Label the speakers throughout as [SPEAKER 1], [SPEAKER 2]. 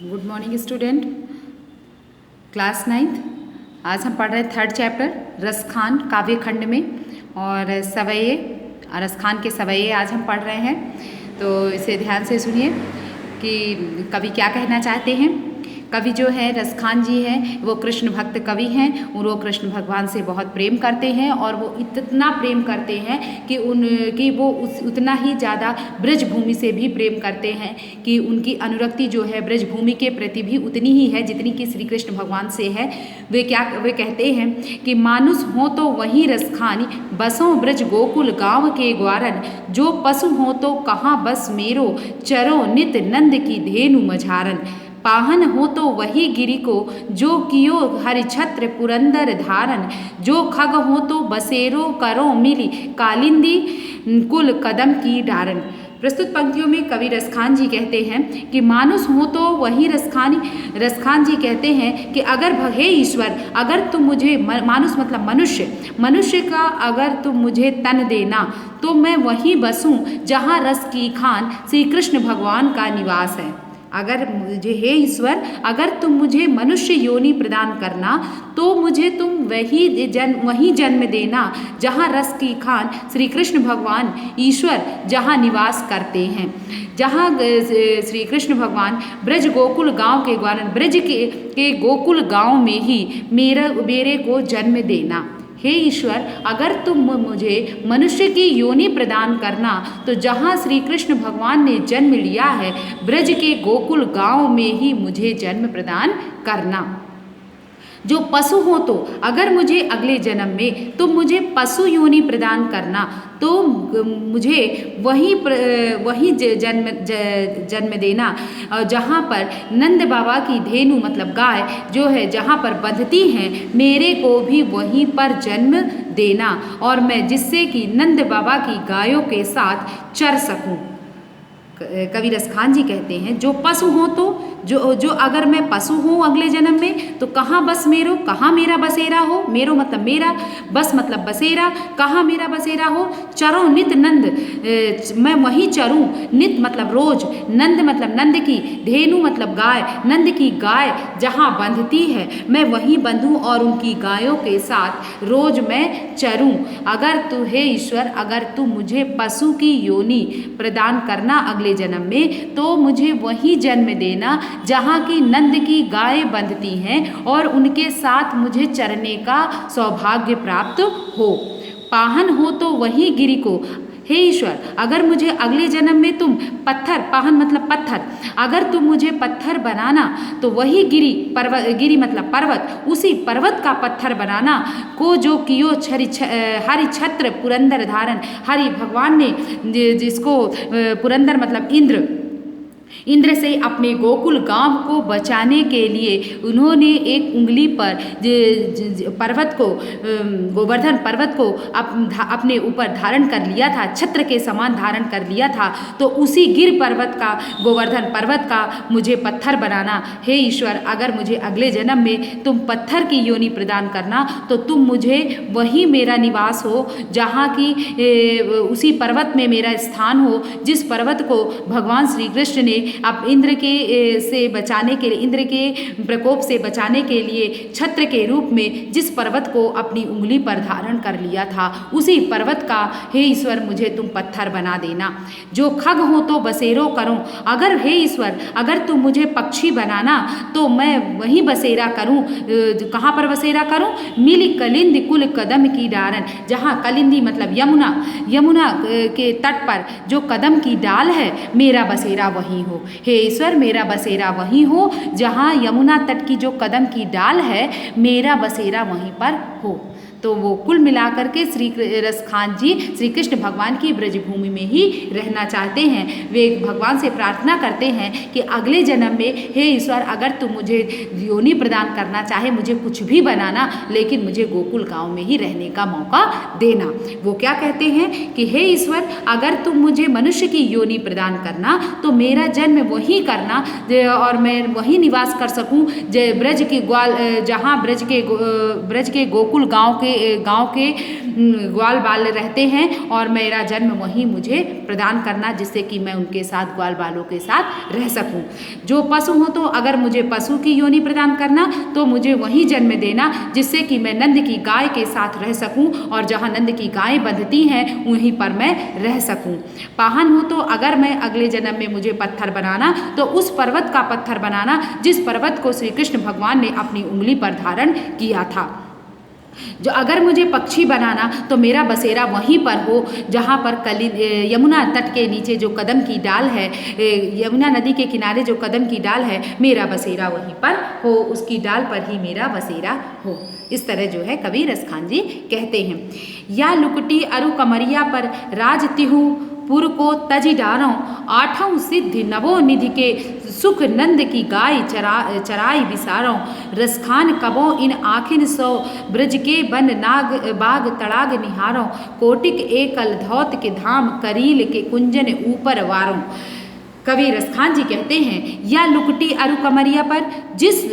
[SPEAKER 1] Good morning student, class 9th। आज हम पढ़ रहे हैं 3rd चैप्टर रसखान काव्य खंड में, और सवये रसखान के सवये आज हम पढ़ रहे हैं। तो इसे ध्यान से सुनिए कि कवि क्या कहना चाहते हैं। कवि जो है रसखान जी हैं, वो कृष्ण भक्त कवि हैं और वो कृष्ण भगवान से बहुत प्रेम करते हैं, और वो इतना प्रेम करते हैं कि वो उतना ही ज़्यादा ब्रजभूमि से भी प्रेम करते हैं, कि उनकी अनुरक्ति जो है ब्रजभूमि के प्रति भी उतनी ही है जितनी कि श्री कृष्ण भगवान से है। वे कहते हैं कि मानुष हो तो वहीं रसखानी, बसों ब्रज गोकुल गाँव के ग्वारन, जो पशु हो तो कहाँ बस मेरो, चरो नित नंद की धेनु मझारन। पाहन हो तो वही गिरि को, जो कियो हरिछत्र पुरंदर धारन, जो खग हो तो बसेरो करो मिली, कालिंदी कुल कदम की डारन। प्रस्तुत पंक्तियों में कवि रसखान जी कहते हैं कि मानुष हो तो वही रसखानी। रसखान जी कहते हैं कि अगर हे ईश्वर, अगर तुम मुझे, मानुष मतलब मनुष्य का अगर तुम मुझे तन देना तो मैं वहीं बसूं जहाँ रस की खान श्री कृष्ण भगवान का निवास है। अगर मुझे, हे ईश्वर, अगर तुम मुझे मनुष्य योनि प्रदान करना तो मुझे तुम वही जन्म देना जहाँ रस की खान श्री कृष्ण भगवान ईश्वर जहाँ निवास करते हैं, जहाँ श्री कृष्ण भगवान ब्रज गोकुल गांव के ग्वारन, ब्रज के गोकुल गांव में ही मेरे को जन्म देना। हे ईश्वर, अगर तुम मुझे मनुष्य की योनि प्रदान करना तो जहाँ श्री कृष्ण भगवान ने जन्म लिया है ब्रज के गोकुल गांव में ही मुझे जन्म प्रदान करना। जो पशु हो तो अगर मुझे अगले जन्म में तुम मुझे पशु योनि प्रदान करना तो मुझे वही जन्म देना जहाँ पर नंद बाबा की धेनु मतलब गाय जो है जहाँ पर बंधती हैं, मेरे को भी वहीं पर जन्म देना, और मैं जिससे कि नंद बाबा की गायों के साथ चर सकूं। कवि रसखान जी कहते हैं जो पशु हो तो जो अगर मैं पशु हूँ अगले जन्म में तो कहाँ बस मेरो, कहाँ मेरा बसेरा हो, मेरो मतलब मेरा, बस मतलब बसेरा, कहाँ मेरा बसेरा हो, चरो नित नंद, मैं वहीं चरूं, नित मतलब रोज, नंद मतलब नंद की, धेनु मतलब गाय, नंद की गाय जहाँ बंधती है मैं वहीं बंधूं और उनकी गायों के साथ रोज मैं चरूं। अगर तू, हे ईश्वर, अगर तू मुझे पशु की योनि प्रदान करना अगले जन्म में तो मुझे वही जन्म देना जहाँ की नंद की गाय बंधती हैं और उनके साथ मुझे चरने का सौभाग्य प्राप्त हो। पाहन हो तो वही गिरि को, हे ईश्वर, अगर मुझे अगले जन्म में तुम पत्थर, पाहन मतलब पत्थर, अगर तुम मुझे पत्थर बनाना तो वही गिरि मतलब पर्वत, उसी पर्वत का पत्थर बनाना को जो कियो हरि छत्र पुरंदर धारण, हरि भगवान ने जिसको पुरंदर मतलब इंद्र से अपने गोकुल गांव को बचाने के लिए उन्होंने एक उंगली पर पर्वत को, गोवर्धन पर्वत को अपने ऊपर धारण कर लिया था, छत्र के समान धारण कर लिया था। तो उसी गिर पर्वत का, गोवर्धन पर्वत का मुझे पत्थर बनाना। हे ईश्वर, अगर मुझे अगले जन्म में तुम पत्थर की योनि प्रदान करना तो तुम मुझे वही मेरा निवास हो जहाँ की उसी पर्वत में मेरा स्थान हो, जिस पर्वत को भगवान श्री कृष्ण ने अब इंद्र के प्रकोप से बचाने के लिए छत्र के रूप में जिस पर्वत को अपनी उंगली पर धारण कर लिया था, उसी पर्वत का, हे ईश्वर, मुझे तुम पत्थर बना देना। जो खग हो तो बसेरो करूं, अगर हे ईश्वर, अगर तुम मुझे पक्षी बनाना तो मैं वहीं बसेरा करूं। कहाँ पर बसेरा करूं? मिली कलिंद कुल कदम की डारन, जहाँ कलिंदी मतलब यमुना के तट पर जो कदम की डाल है मेरा बसेरा वहीं हो। हे ईश्वर, मेरा बसेरा वहीं हो जहाँ यमुना तट की जो कदम की डाल है मेरा बसेरा वहीं पर हो। तो वो कुल मिलाकर के श्री रसखान जी श्री कृष्ण भगवान की ब्रजभूमि में ही रहना चाहते हैं। वे भगवान से प्रार्थना करते हैं कि अगले जन्म में, हे ईश्वर, अगर तुम मुझे योनि प्रदान करना चाहे, मुझे कुछ भी बनाना, लेकिन मुझे गोकुल गांव में ही रहने का मौका देना। वो क्या कहते हैं कि हे ईश्वर, अगर तुम मुझे मनुष्य की योनि प्रदान करना तो मेरा जन्म वहीं करना और मैं वहीं निवास कर सकूं जहाँ ब्रज के गोकुल गांव के गाँव के ग्वाल बाल रहते हैं और मेरा जन्म वहीं मुझे प्रदान करना, जिससे कि मैं उनके साथ ग्वाल बालों के साथ रह सकूं। जो पशु हो तो अगर मुझे पशु की योनि प्रदान करना तो मुझे वहीं जन्म देना, जिससे कि मैं नंद की गाय के साथ रह सकूं और जहां नंद की गायें बंधती हैं वहीं पर मैं रह सकूं। पाहन हो तो अगर मैं अगले जन्म में मुझे पत्थर बनाना तो उस पर्वत का पत्थर बनाना जिस पर्वत को श्री कृष्ण भगवान ने अपनी उंगली पर धारण किया था। जो अगर मुझे पक्षी बनाना तो मेरा बसेरा वहीं पर हो जहाँ पर यमुना तट के नीचे जो कदम की डाल है, यमुना नदी के किनारे जो कदम की डाल है, मेरा बसेरा वहीं पर हो, उसकी डाल पर ही मेरा बसेरा हो। इस तरह जो है कवि रसखान जी कहते हैं। या लुकटी अरु कमरिया पर राज तिहु पुर को तजी डारों, आठों सिद्धि नवो निधि के सुख नंद की गाय चराई बिसारों। रसखान कबो इन आखिन सो ब्रज के बन नाग बाग तड़ाग निहारों, कोटिक एकल धौत के धाम करील के कुंजन ऊपर वारों। कवि रसखान जी कहते हैं, या लुकटी अरु कमरिया पर जिस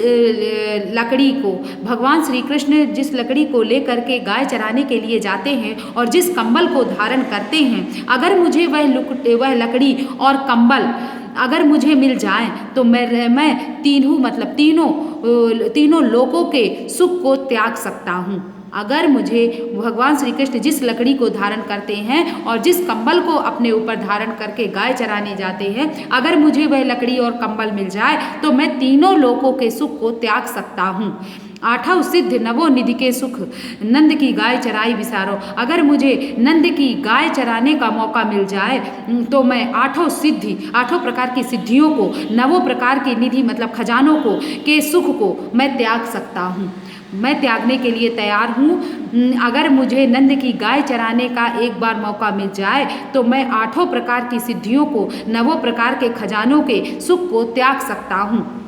[SPEAKER 1] लकड़ी को भगवान श्री कृष्ण जिस लकड़ी को लेकर के गाय चराने के लिए जाते हैं और जिस कंबल को धारण करते हैं, अगर मुझे वह लकड़ी और कंबल अगर मुझे मिल जाए तो मैं तीनों लोकों के सुख को त्याग सकता हूँ। अगर मुझे भगवान श्री कृष्ण जिस लकड़ी को धारण करते हैं और जिस कंबल को अपने ऊपर धारण करके गाय चराने जाते हैं, अगर मुझे वह लकड़ी और कंबल मिल जाए तो मैं तीनों लोकों के सुख को त्याग सकता हूँ। आठों सिद्ध नवो निधि के सुख नंद की गाय चराई विसारो, अगर मुझे नंद की गाय चराने का मौका मिल जाए तो मैं आठों प्रकार की सिद्धियों को, नवों प्रकार की निधि मतलब खजानों को के सुख को मैं त्याग सकता हूँ। मैं त्यागने के लिए तैयार हूँ। अगर मुझे नंद की गाय चराने का एक बार मौका मिल जाए तो मैं आठों प्रकार की सिद्धियों को, नवों प्रकार के खजानों के सुख को त्याग सकता हूँ।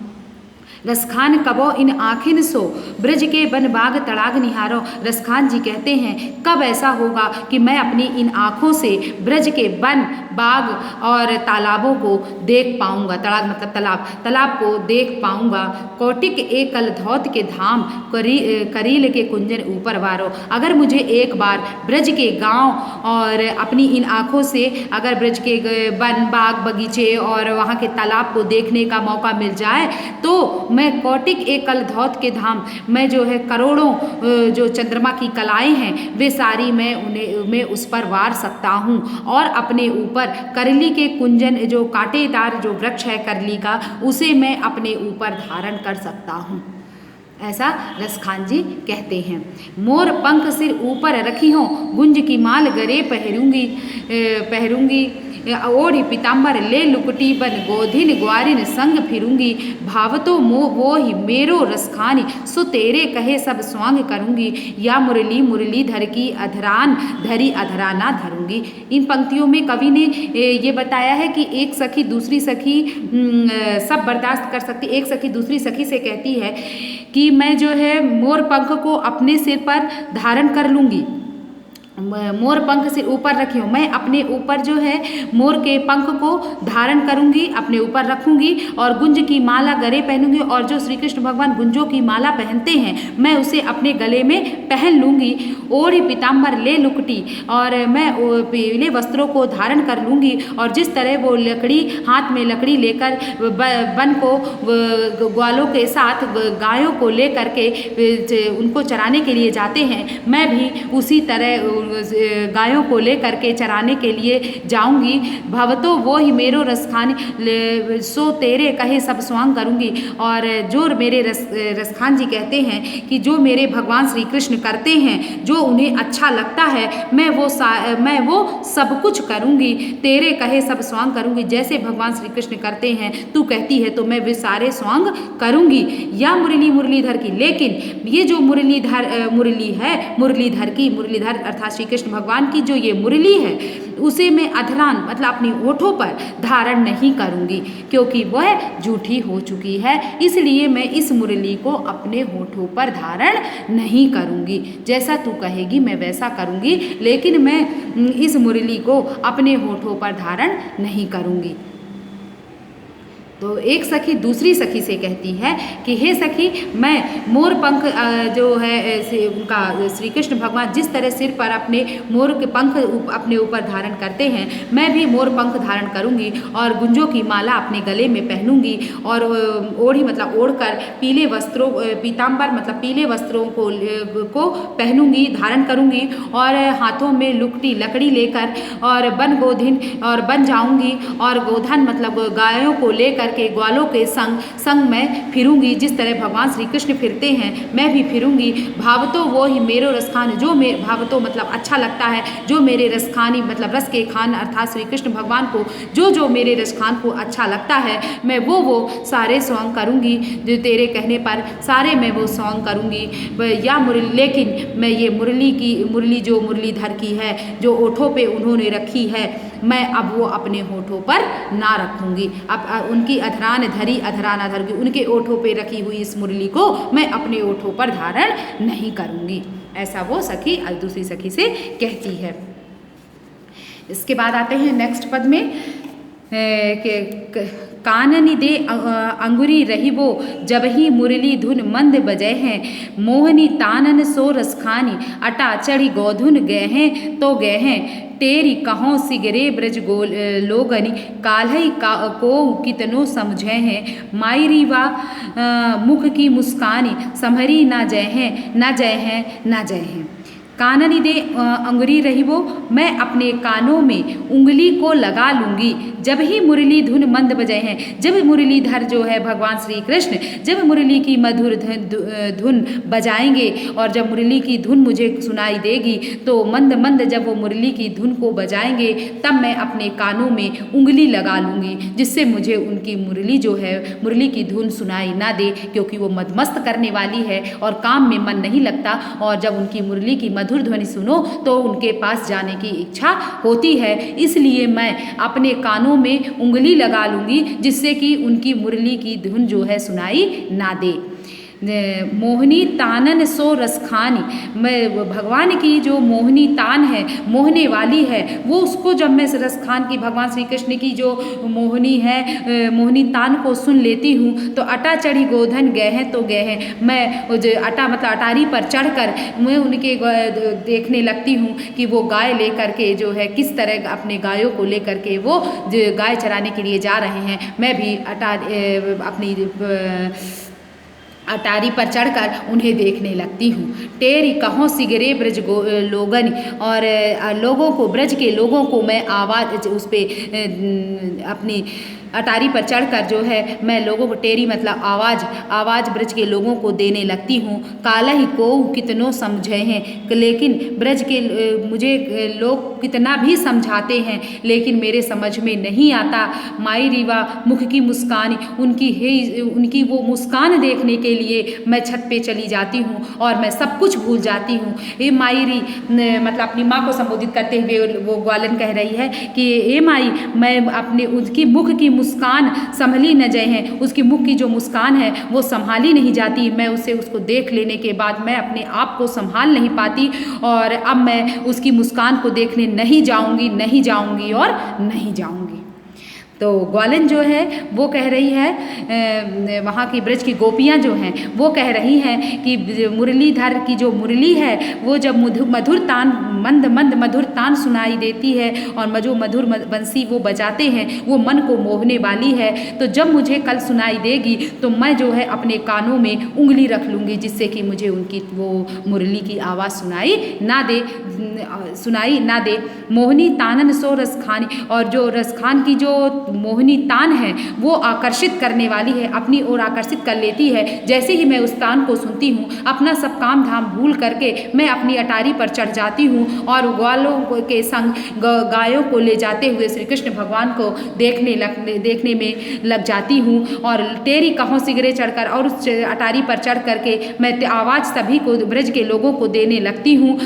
[SPEAKER 1] रसखान कबो इन आखिन सो ब्रज के बन बाग तड़ाग निहारो। रसखान जी कहते हैं, कब ऐसा होगा कि मैं अपनी इन आँखों से ब्रज के वन, बाग और तालाबों को देख पाऊंगा। तड़ाग मतलब तालाब को देख पाऊंगा। कोटिक एकल धौत के धाम करील के कुंजन ऊपर वारो। अगर मुझे एक बार ब्रज के गांव और अपनी इन आँखों से अगर ब्रज के वन, बाग, बगीचे और वहाँ के तालाब को देखने का मौका मिल जाए तो मैं कोटिक एकल धौत के धाम, मैं जो है करोड़ों जो चंद्रमा की कलाएं हैं वे सारी मैं उस पर वार सकता हूँ और अपने ऊपर करली के कुंजन जो कांटेदार जो वृक्ष है करली का, उसे मैं अपने ऊपर धारण कर सकता हूँ। ऐसा रसखान जी कहते हैं। मोर पंख सिर ऊपर रखी हो, गुंज की माल गरे पहरूंगी ओढ़ी पीताम्बर ले लुकटी बन गोधिन ग्वारिन संग फिरूंगी। भावतो वो ही मेरो रसखानी, सो तेरे कहे सब स्वांग करूंगी। या मुरली धर की अधरान धरी अधराना धरूंगी। इन पंक्तियों में कवि ने ये बताया है कि एक सखी दूसरी सखी सब बर्दाश्त कर सकती। एक सखी दूसरी सखी से कहती है कि मैं जो है मोर पंख को अपने सिर पर धारण कर लूँगी। मोर पंख से ऊपर रखी हूँ, मैं अपने ऊपर जो है मोर के पंख को धारण करूंगी, अपने ऊपर रखूंगी और गुंज की माला गले पहनूंगी। और जो श्री कृष्ण भगवान गुंजों की माला पहनते हैं मैं उसे अपने गले में पहन लूंगी। ओढ़ी पीताम्बर ले लुकटी, और मैं पीले वस्त्रों को धारण कर लूंगी। और जिस तरह वो लकड़ी हाथ में लकड़ी लेकर वन को ग्वालों के साथ गायों को लेकर के उनको चराने के लिए जाते हैं, मैं भी उसी तरह गायों को लेकर के चराने के लिए जाऊंगी। भवतो वो ही मेरो रसखान सो तेरे कहे सब स्वांग करूंगी। और जो मेरे रसखान जी कहते हैं कि जो मेरे भगवान श्री कृष्ण करते हैं, जो उन्हें अच्छा लगता है, मैं वो सब कुछ करूंगी। तेरे कहे सब स्वांग करूंगी। जैसे भगवान श्री कृष्ण करते हैं तू कहती है तो मैं वे सारे स्वांग करूंगी। या मुरलीधर की, लेकिन ये जो मुरलीधर अर्थात श्री कृष्ण भगवान की जो ये मुरली है उसे मैं अधरान मतलब अपनी होठों पर धारण नहीं करूंगी, क्योंकि वह झूठी हो चुकी है। इसलिए मैं इस मुरली को अपने होठों पर धारण नहीं करूंगी। जैसा तू कहेगी मैं वैसा करूंगी, लेकिन मैं इस मुरली को अपने होठों पर धारण नहीं करूंगी। तो एक सखी दूसरी सखी से कहती है कि हे सखी, मैं मोर पंख जो है उनका श्री कृष्ण भगवान जिस तरह सिर पर अपने मोर के पंख अपने ऊपर धारण करते हैं, मैं भी मोर पंख धारण करूंगी और गुंजों की माला अपने गले में पहनूंगी और ओढ़ी मतलब ओढ़कर पीले वस्त्रों, पीताम्बर मतलब पीले वस्त्रों को पहनूंगी, धारण करूंगी और हाथों में लुकटी लकड़ी लेकर और बन गोधिन और बन जाऊंगी और गोधन मतलब गायों को लेकर के ग्वालों के संग मैं फिरूंगी। जिस तरह भगवान श्री कृष्ण फिरते हैं मैं भी फिरूंगी। भावतो वो ही मेरो रसखान, जो मेरे भावतो मतलब अच्छा लगता है, जो मेरे रसखानी मतलब रस के खान अर्थात श्री कृष्ण भगवान को जो जो मेरे रसखान को अच्छा लगता है मैं वो सारे सॉन्ग करूंगी। जो तेरे कहने पर सारे मैं वो सॉन्ग करूंगी। या मुरली, लेकिन मैं ये मुरली जो मुरलीधर की है, जो ओठों पे उन्होंने रखी है, मैं अब वो अपने होठों पर ना रखूंगी। अब उनकी अधरान धरी अधरान अधर की, उनके ओठों पे रखी हुई इस मुरली को मैं अपने ओठों पर धारण नहीं करूंगी। ऐसा वो सखी दूसरी सखी से कहती है। इसके बाद आते हैं नेक्स्ट पद में काननि दे अंगुरी रही वो जब ही मुरली धुन मंद बजे हैं, मोहनी तानन सो रसखानी अटा चढ़ी गोधुन गए हैं तो गए हैं, तेरी कहों सिगरे ब्रज गोल लोगनी काल्हई को कितनो समझे हैं, मायरी वा मुख की मुस्कानी संभरी ना जय हैं ना जय हैं ना जय हैं। काननि दे अंगुरी रही वो, मैं अपने कानों में उंगली को लगा लूंगी जब ही मुरली धुन मंद बजे हैं। जब मुरलीधर जो है भगवान श्री कृष्ण जब मुरली की मधुर धुन बजाएंगे और जब मुरली की धुन मुझे सुनाई देगी तो मंद मंद जब वो मुरली की धुन को बजाएंगे तब मैं अपने कानों में उंगली लगा लूंगी, जिससे मुझे उनकी मुरली जो है मुरली की धुन सुनाई ना दे, क्योंकि वो मदमस्त करने वाली है और काम में मन नहीं लगता। और जब उनकी मुरली की मधुर ध्वनि सुनो तो उनके पास जाने की इच्छा होती है। इसलिए मैं अपने कानों में उंगली लगा लूंगी जिससे कि उनकी मुरली की धुन जो है सुनाई ना दे। मोहनी तानन सो रसखानी, मैं भगवान की जो मोहनी तान है, मोहने वाली है, वो उसको जब मैं रसखान की भगवान श्री कृष्ण की जो मोहनी है मोहनी तान को सुन लेती हूँ तो अटा चढ़ी गोधन गए हैं तो गए हैं, मैं अटा मतलब अटारी पर चढ़कर मैं उनके देखने लगती हूँ कि वो गाय लेकर के जो है किस तरह अपने गायों को लेकर के वो गाय चराने के लिए जा रहे हैं। मैं भी अपनी अटारी पर चढ़कर उन्हें देखने लगती हूँ। टेरी कहों सिगरे ब्रज लोगन, और लोगों को ब्रज के लोगों को मैं आवाज़ उस पर अपनी अटारी पर चढ़कर जो है मैं लोगों को टेरी मतलब आवाज़ ब्रज के लोगों को देने लगती हूँ। काला ही को कितनों समझे हैं, लेकिन ब्रज के मुझे लोग कितना भी समझाते हैं लेकिन मेरे समझ में नहीं आता। माई रीवा मुख की मुस्कान, उनकी वो मुस्कान देखने के लिए मैं छत पे चली जाती हूँ और मैं सब कुछ भूल जाती हूँ। ये मायरी मतलब अपनी माँ को संबोधित करते हुए वो ग्वालन कह रही है कि ए माई, मैं अपने उसकी मुख की मुस्कान संभली न जाए हैं, उसकी मुख की जो मुस्कान है वो संभाली नहीं जाती। मैं उसको देख लेने के बाद मैं अपने आप को संभाल नहीं पाती और अब मैं उसकी मुस्कान को देखने नहीं जाऊंगी और नहीं जाऊंगी। तो ग्वालन जो है वो कह रही है, वहाँ की ब्रज की गोपियाँ जो हैं वो कह रही हैं कि मुरलीधर की जो मुरली है वो जब मधुर तान मंद मधुर तान सुनाई देती है और जो मधुर बंसी वो बजाते हैं वो मन को मोहने वाली है। तो जब मुझे कल सुनाई देगी तो मैं जो है अपने कानों में उंगली रख लूँगी जिससे कि मुझे उनकी वो मुरली की आवाज़ सुनाई ना दे। मोहनी तानन सो रसखानी, और जो रसखान की जो मोहनी तान है वो आकर्षित करने वाली है, अपनी ओर आकर्षित कर लेती है। जैसे ही मैं उस तान को सुनती हूँ अपना सब काम धाम भूल करके मैं अपनी अटारी पर चढ़ जाती हूँ और ग्वालों के संग गायों को ले जाते हुए श्री कृष्ण भगवान को देखने में लग जाती हूँ और टेरी कहों सिगरे चढ़कर और उस अटारी पर चढ़ करके मैं आवाज़ सभी को ब्रज के लोगों को देने लगती हूँ।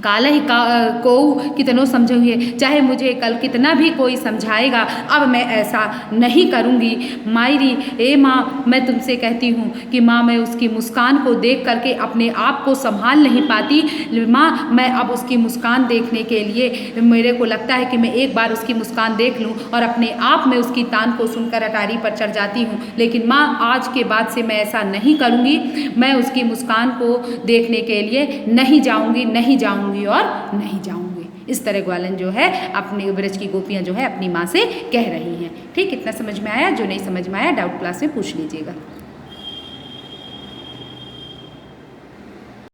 [SPEAKER 1] काल ही को कितनो समझोगे, चाहे मुझे कल कितना भी कोई समझाएगा, अब मैं ऐसा नहीं करूँगी। मायरी ए माँ, मैं तुमसे कहती हूँ कि माँ मैं उसकी मुस्कान को देख करके अपने आप को संभाल नहीं पाती। माँ मैं अब उसकी मुस्कान देखने के लिए मेरे को लगता है कि मैं एक बार उसकी मुस्कान देख लूँ और अपने आप में उसकी तान को सुनकर अटारी पर चढ़ जाती हूँ। लेकिन माँ आज के बाद से मैं ऐसा नहीं करूँगी, मैं उसकी मुस्कान को देखने के लिए नहीं जाऊँगी और नहीं जाऊँगी। इस तरह ग्वालन जो है अपने ब्रज की गोपियाँ जो है अपनी माँ से कह रही हैं। ठीक, इतना समझ में आया? जो नहीं समझ में आया डाउट क्लास में पूछ लीजिएगा।